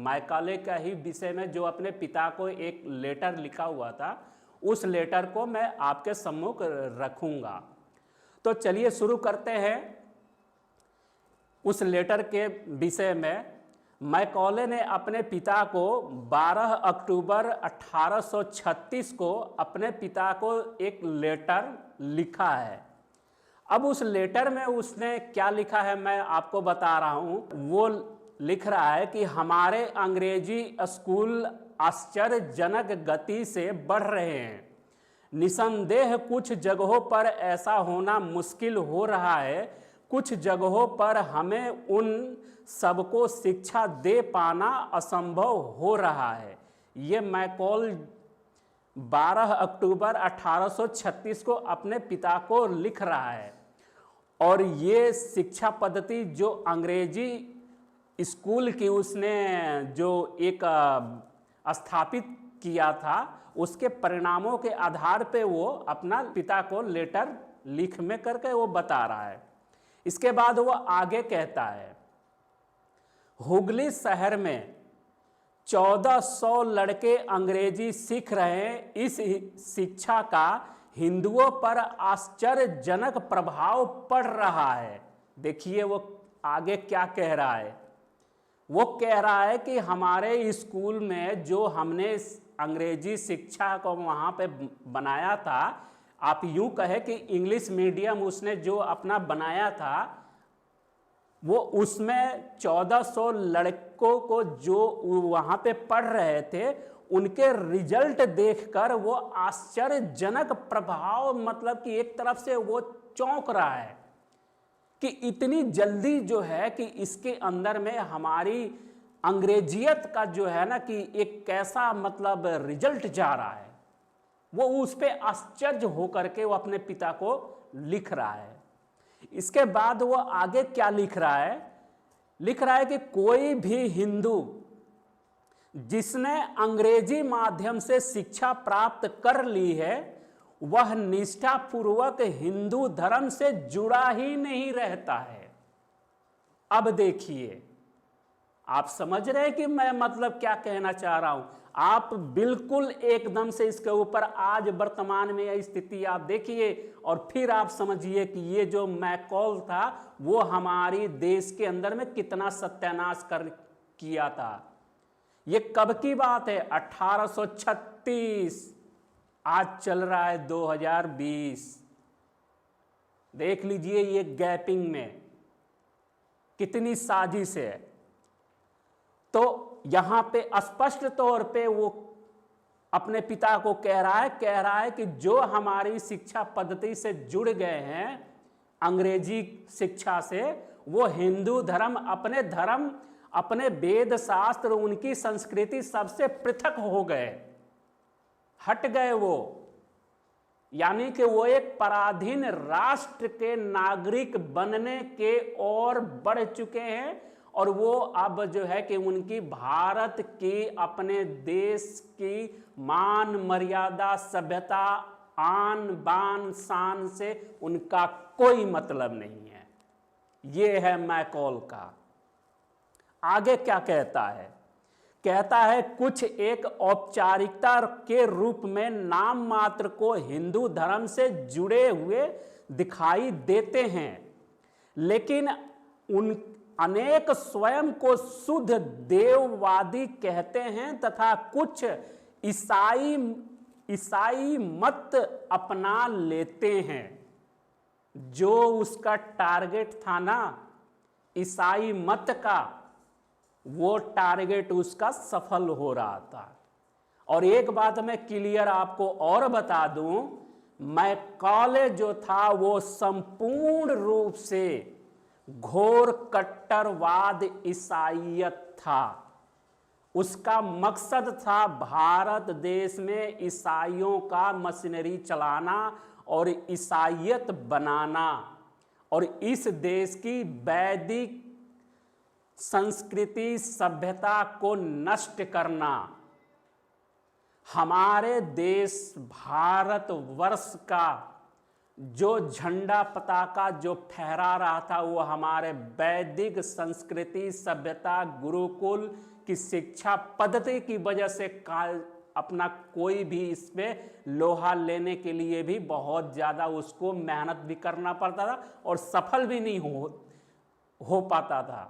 Macaulay का ही विषय में जो अपने पिता को एक लेटर लिखा हुआ था, उस लेटर को मैं आपके सम्मुख रखूंगा। तो चलिए शुरू करते हैं उस लेटर के विषय में। मैकाले ने अपने पिता को 12 अक्टूबर 1836 को अपने पिता को एक लेटर लिखा है। अब उस लेटर में उसने क्या लिखा है मैं आपको बता रहा हूँ। वो लिख रहा है कि हमारे अंग्रेजी स्कूल आश्चर्यजनक गति से बढ़ रहे हैं। निसंदेह कुछ जगहों पर ऐसा होना मुश्किल हो रहा है, कुछ जगहों पर हमें उन सबको शिक्षा दे पाना असंभव हो रहा है। ये मैकाले 12 अक्टूबर 1836 को अपने पिता को लिख रहा है। और ये शिक्षा पद्धति जो अंग्रेजी स्कूल की उसने जो एक स्थापित किया था, उसके परिणामों के आधार पे वो अपना पिता को लेटर लिख में करके वो बता रहा है। इसके बाद वो आगे कहता है, हुगली शहर में 1400 लड़के अंग्रेजी सीख रहे हैं। इस शिक्षा का हिंदुओं पर आश्चर्यजनक प्रभाव पड़ रहा है। देखिए वो आगे क्या कह रहा है। वो कह रहा है कि हमारे स्कूल में जो हमने अंग्रेजी शिक्षा को वहाँ पे बनाया था, आप यूं कहे कि इंग्लिश मीडियम उसने जो अपना बनाया था, वो उसमें 1400 लड़कों को जो वहाँ पे पढ़ रहे थे, उनके रिजल्ट देखकर वो आश्चर्यजनक प्रभाव, मतलब कि एक तरफ से वो चौंक रहा है कि इतनी जल्दी जो है कि इसके अंदर में हमारी अंग्रेजियत का जो है ना कि एक कैसा मतलब रिजल्ट जा रहा है। वो उस पे आश्चर्य होकर के वो अपने पिता को लिख रहा है। इसके बाद वो आगे क्या लिख रहा है। लिख रहा है कि कोई भी हिंदू जिसने अंग्रेजी माध्यम से शिक्षा प्राप्त कर ली है, वह निष्ठापूर्वक हिंदू धर्म से जुड़ा ही नहीं रहता है। अब देखिए, आप समझ रहे हैं कि मैं मतलब क्या कहना चाह रहा हूं। आप बिल्कुल एकदम से इसके ऊपर आज वर्तमान में यह स्थिति आप देखिए और फिर आप समझिए कि ये जो मैकाले था वो हमारी देश के अंदर में कितना सत्यानाश कर किया था। ये कब की बात है? 1836। आज चल रहा है 2020। देख लीजिए ये गैपिंग में कितनी साजिश है। तो यहां पे स्पष्ट तौर पे वो अपने पिता को कह रहा है कि जो हमारी शिक्षा पद्धति से जुड़ गए हैं अंग्रेजी शिक्षा से, वो हिंदू धर्म, अपने वेद शास्त्र, उनकी संस्कृति सबसे पृथक हो गए, हट गए वो। यानी कि वो एक पराधीन राष्ट्र के नागरिक बनने के ओर बढ़ चुके हैं। और वो अब जो है कि उनकी भारत की, अपने देश की मान मर्यादा, सभ्यता, आन बान शान से उनका कोई मतलब नहीं है। ये है मैकाले का। आगे क्या कहता है? कहता है कुछ एक औपचारिकता के रूप में नाम मात्र को हिंदू धर्म से जुड़े हुए दिखाई देते हैं, लेकिन उन अनेक स्वयं को शुद्ध देववादी कहते हैं तथा कुछ ईसाई मत अपना लेते हैं। जो उसका टारगेट था ना ईसाई मत का, वो टारगेट उसका सफल हो रहा था। और एक बात मैं क्लियर आपको और बता दूं, मैकाले जो था वो संपूर्ण रूप से घोर कट्टरवाद ईसाईयत था। उसका मकसद था भारत देश में ईसाइयों का मशीनरी चलाना और ईसाईयत बनाना और इस देश की वैदिक संस्कृति सभ्यता को नष्ट करना। हमारे देश भारत वर्ष का जो झंडा पताका जो फहरा रहा था वो हमारे वैदिक संस्कृति सभ्यता गुरुकुल कि शिक्षा पद्धति की वजह से अपना कोई भी इसमें लोहा लेने के लिए भी बहुत ज़्यादा उसको मेहनत भी करना पड़ता था और सफल भी नहीं हो पाता था।